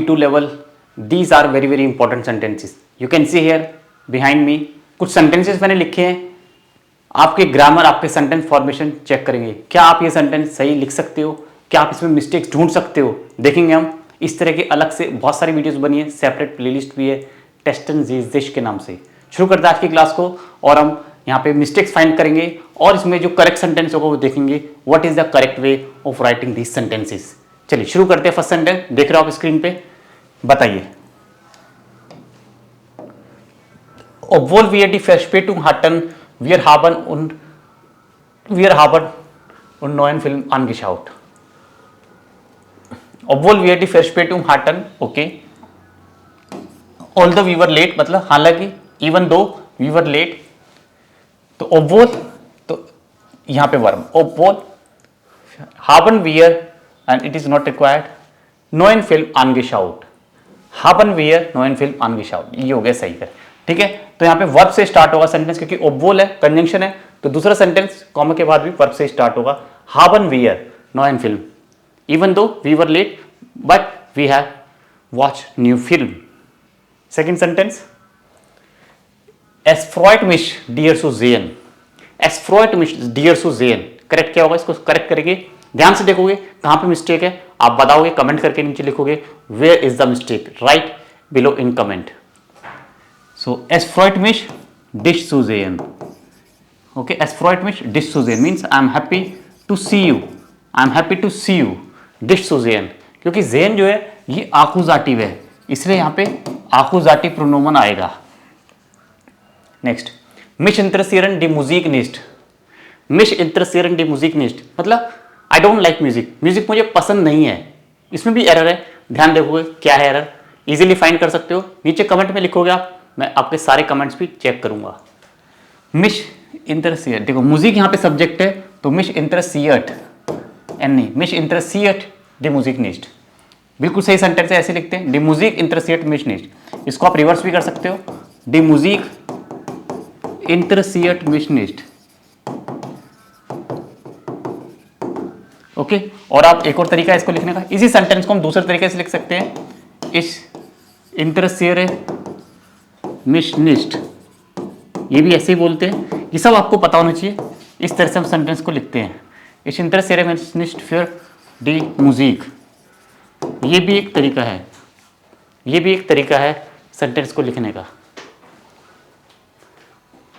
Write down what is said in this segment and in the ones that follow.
To level, these are very very important sentences. You can see here behind me कुछ sentences मैंने लिखे हैं। आपके ग्रामर, आपके सेंटेंस फॉर्मेशन चेक करेंगे, क्या आप ये सेंटेंस सही लिख सकते हो, क्या आप इसमें मिस्टेक्स ढूंढ सकते हो, देखेंगे हम। इस तरह के अलग से बहुत सारी वीडियोस बनी है, सेपरेट प्लेलिस्ट भी है टेस्ट एंड जिश के नाम से। शुरू करते हैं आज की क्लास को, और हम यहाँ पे मिस्टेक्स फाइंड करेंगे और इसमें जो करेक्ट सेंटेंस होगा वो देखेंगे, what is the correct way of writing these sentences. चलिए शुरू करते हैं। फर्स्ट सेंटेंस देख रहे हो आप स्क्रीन पे, बताइए। Obwohl wir die Verspätung hatten, wir haben und neuen Film angeschaut. Obwohl wir die Verspätung hatten, okay. Although we were late, मतलब हालांकि, even though we were late, तो obwohl तो यहाँ पे verb, obwohl haben wir and it is not required neuen Film angeschaut. haben wir neuen Film angeschaut, ये हो गया सही है, ठीक है। तो यहाँ पे वर्ब से स्टार्ट होगा सेंटेंस, क्योंकि obwohl है, कंजंक्शन है, तो दूसरा सेंटेंस कॉमा के बाद भी वर्ब से स्टार्ट होगा। haben wir neuen Film, even though we were late but we have watched new film. Second sentence, es freut mich dir zu sehen. es freut mich dir zu sehen, correct क्या होगा, इसको correct करेंगे, ध्यान से देखोगे कहां पे mistake है, आप बताओगे, कमेंट करके नीचे लिखोगे where is the mistake, write below in comment. So es freut mich dich zu sehen. Okay, es freut mich dich zu sehen means I am happy to see you. I am happy to see you. dich zu sehen, क्योंकि sehen जो है ये आकुजाटिव है, इसलिए यहाँ पे आकुजाटिव प्रोनोमन आएगा। Next, mich interessieren die Musik nicht. mich interessieren die Musik nicht मतलब I don't like music. Music मुझे पसंद नहीं है। इसमें भी एरर है, ध्यान देखोगे क्या है एरर, इजीली फाइंड कर सकते हो, नीचे कमेंट में लिखोगे आप, मैं आपके सारे कमेंट्स भी चेक करूंगा। मिश इंटरसियट, देखो म्यूजिक यहाँ पे सब्जेक्ट है, तो मिश इंटरसियट एन नहीं, मिश इंटरसियट डी म्यूजिक निस्ट, बिल्कुल सही सेंटेंस है, ऐसे लिखते हैं डी म्यूजिक इंटरसियट मिश निस्ट। इसको आप रिवर्स भी कर सकते हो, डी म्यूजिक इंटरसियट मिश निस्ट, ओके। और आप एक और तरीका है इसको लिखने का, इसी सेंटेंस को हम दूसरे तरीके से लिख सकते हैं, इस इंटरसियर मिश निस्ट, ये भी ऐसे ही बोलते हैं, ये सब आपको पता होना चाहिए। इस तरह से हम सेंटेंस को लिखते हैं, इस इंटरसियर मिश निस्ट फिर डी म्यूजिक, ये भी एक तरीका है, ये भी एक तरीका है सेंटेंस को लिखने का।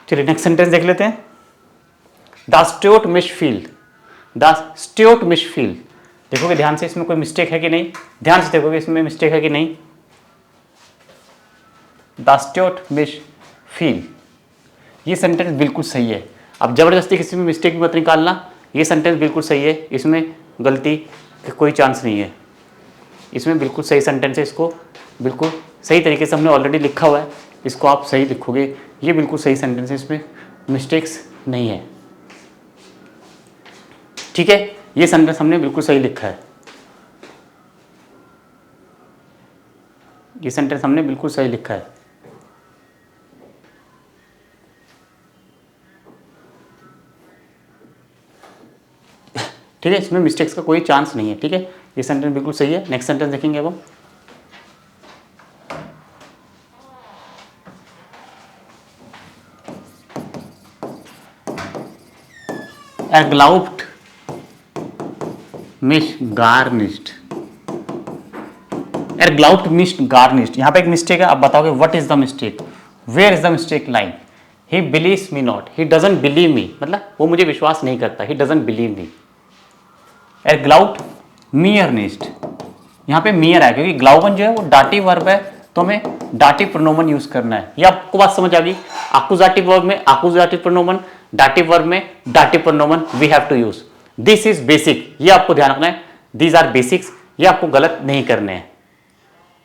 चलिए नेक्स्ट सेंटेंस देख लेते हैं। द स्ट्योट मिश फील्ड, द स्ट्योट मिश फील्ड, देखोगे ध्यान से इसमें कोई मिस्टेक है कि नहीं, ध्यान से देखोगे इसमें मिस्टेक है कि नहीं। द स्ट्योट मिश फील्ड, ये सेंटेंस बिल्कुल सही है। अब जबरदस्ती किसी में मिस्टेक मत निकालना, ये सेंटेंस बिल्कुल सही है, इसमें गलती का कोई चांस नहीं है, इसमें बिल्कुल सही सेंटेंस है, इसको बिल्कुल सही तरीके से हमने ऑलरेडी लिखा हुआ है, इसको आप सही लिखोगे, ये बिल्कुल सही सेंटेंस है, इसमें मिस्टेक्स नहीं है, ठीक है। ये सेंटेंस हमने बिल्कुल सही लिखा है, ये सेंटेंस हमने बिल्कुल सही लिखा है। ठीक है, इसमें मिस्टेक्स का कोई चांस नहीं है, ठीक है, ये सेंटेंस बिल्कुल सही है। नेक्स्ट सेंटेंस देखेंगे अब हम। erlaubt mich gar nicht, erlaubt mich gar nicht, यहाँ पे एक मिस्टेक है, आप बताओगे what is the mistake, where is the mistake line. He believes me not, he doesn't believe me, मतलब वो मुझे विश्वास नहीं करता, he doesn't believe me. erlaubt mir nicht, यहाँ पे मियर है, क्योंकि ग्लाउबन जो है वो डाटिव वर्ब है, तो हमें डाटिव प्रोनोमन यूज करना है। ये आपको बात समझ आ गई, आकुजाटिव वर्ब में आकुजाटिव प्रोनोमन, डाटिव वर्ब में dative pronoun we have to use. This is basic, ये आपको ध्यान रखना है, दीज आर बेसिक्स, ये आपको गलत नहीं करने हैं,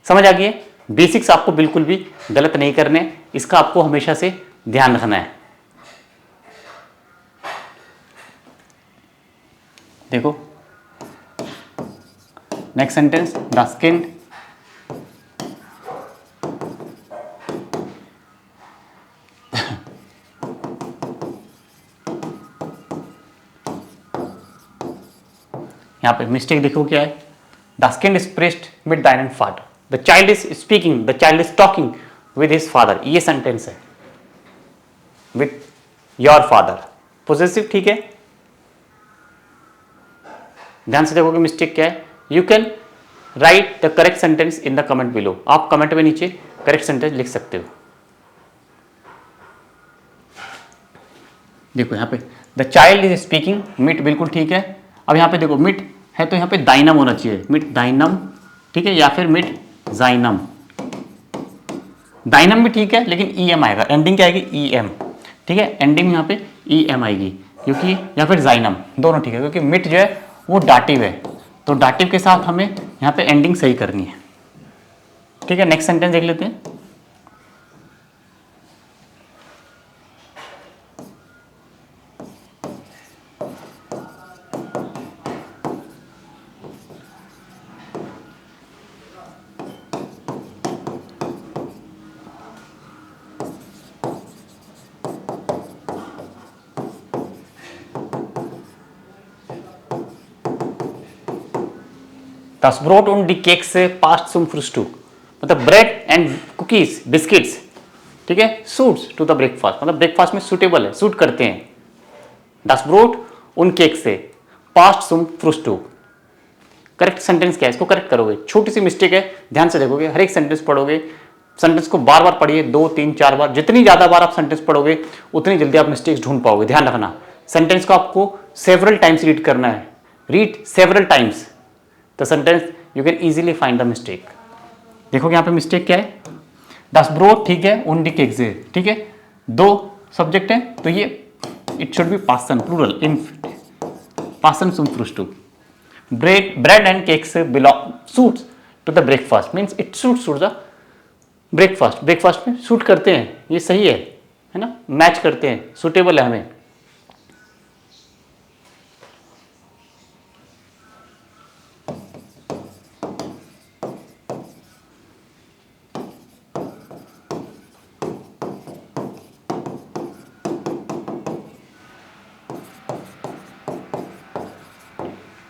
समझ आ गई है। बेसिक्स आपको बिल्कुल भी गलत नहीं करने, इसका आपको हमेशा से ध्यान रखना है। देखो नेक्स्ट सेंटेंस, द स्किन यहाँ पे मिस्टेक देखो क्या है, द स्किन स्प्रेस्ड मिड दाइन फाट, the child is speaking, the child is talking with his father, ये सेंटेंस है, विद योर फादर, पोजेसिव, ठीक है। ध्यान से देखोगे मिस्टेक क्या है। You can write the correct sentence in the comment below, आप कमेंट में नीचे करेक्ट सेंटेंस लिख सकते हो। देखो यहाँ पे द चाइल्ड इज स्पीकिंग, मिट बिल्कुल ठीक है। अब यहाँ पे देखो मिट है तो यहाँ पे दाइनम होना चाहिए, मिट दाइनम, ठीक है, या फिर मिट जाइनम। दाइनम भी ठीक है लेकिन ई एम आएगा, एंडिंग क्या आएगी, ई एम, ठीक है, एंडिंग यहाँ पे ई एम आएगी, क्योंकि या फिर जाइनम, दोनों ठीक है, क्योंकि मिट जो है वो डाटिव है, तो डाटिव के साथ हमें यहाँ पे एंडिंग सही करनी है, ठीक है। नेक्स्ट सेंटेंस देख लेते हैं। Das Brot und die Kekse passt zum Frühstück, मतलब ब्रेड एंड कुकीज बिस्किट्स, ठीक है, सूट्स टू द ब्रेकफास्ट, मतलब ब्रेकफास्ट में सूटेबल है, सूट करते हैं। Das Brot und Kekse passt zum Frühstück, correct sentence क्या है, इसको करेक्ट करोगे। छोटी सी मिस्टेक है, ध्यान से देखोगे, हर एक सेंटेंस पढ़ोगे, सेंटेंस को बार बार पढ़िए, 2 3 4 बार, जितनी ज्यादा बार आप सेंटेंस पढ़ोगे उतनी जल्दी आप मिस्टेक्स ढूंढ पाओगे। ध्यान रखना, सेंटेंस को आपको सेवरल टाइम्स रीड करना है, read several times the sentence, you can easily find the mistake. देखोगे यहाँ पे मिस्टेक क्या है, Das Brot ठीक है, und die Kekse ठीक है, 2 सब्जेक्ट है तो ये इट शुड बी पासन प्लूरल, इन पासन zum Frühstück। bread and cakes belong suits to the breakfast, means it suits to the breakfast, breakfast में सूट करते हैं, ये सही है ना, मैच करते हैं, सुटेबल है हमें।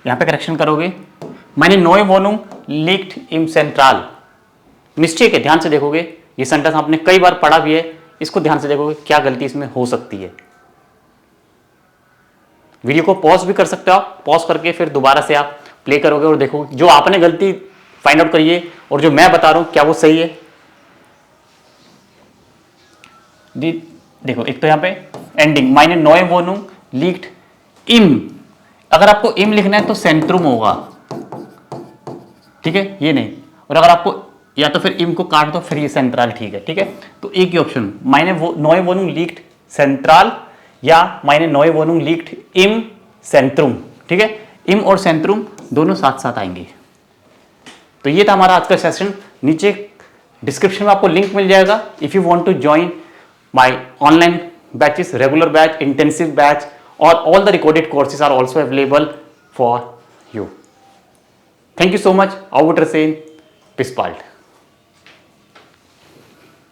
यहाँ पे करेक्शन करोगे, मैंने नोए वोनुम लिक्ट इम सेंट्रल, मिस्टेक है, ध्यान से देखोगे, ये सेंटेंस आपने कई बार पढ़ा भी है, इसको ध्यान से देखोगे क्या गलती इसमें हो सकती है। वीडियो को पॉज भी कर सकते हो आप, पॉज करके फिर दोबारा से आप प्ले करोगे और देखोगे जो आपने गलती फाइंड आउट करी है और जो मैं बता रहा हूं क्या वो सही है। देखो एक तो यहाँ पे एंडिंग, माइने नोए वोनुम लिक्ट इम, अगर आपको इम लिखना है तो सेंट्रुम होगा, ठीक है, ये नहीं, और अगर आपको या तो फिर इम को काट दो फिर ये सेंट्रल, ठीक है, ठीक है, तो एक ही ऑप्शन, माइने नोए वोनुम लिक्ट सेंट्रल या माइने नोए वोनुम लिक्ट इम सेंट्रुम, ठीक है, इम और सेंट्रुम दोनों साथ साथ आएंगे। तो ये था हमारा आज का सेशन, नीचे डिस्क्रिप्शन में आपको लिंक मिल जाएगा if you want to join my online batches, regular batch, intensive batch, or all the recorded courses are also available for you. Thank you so much. Auf Wiedersehen. Bis bald.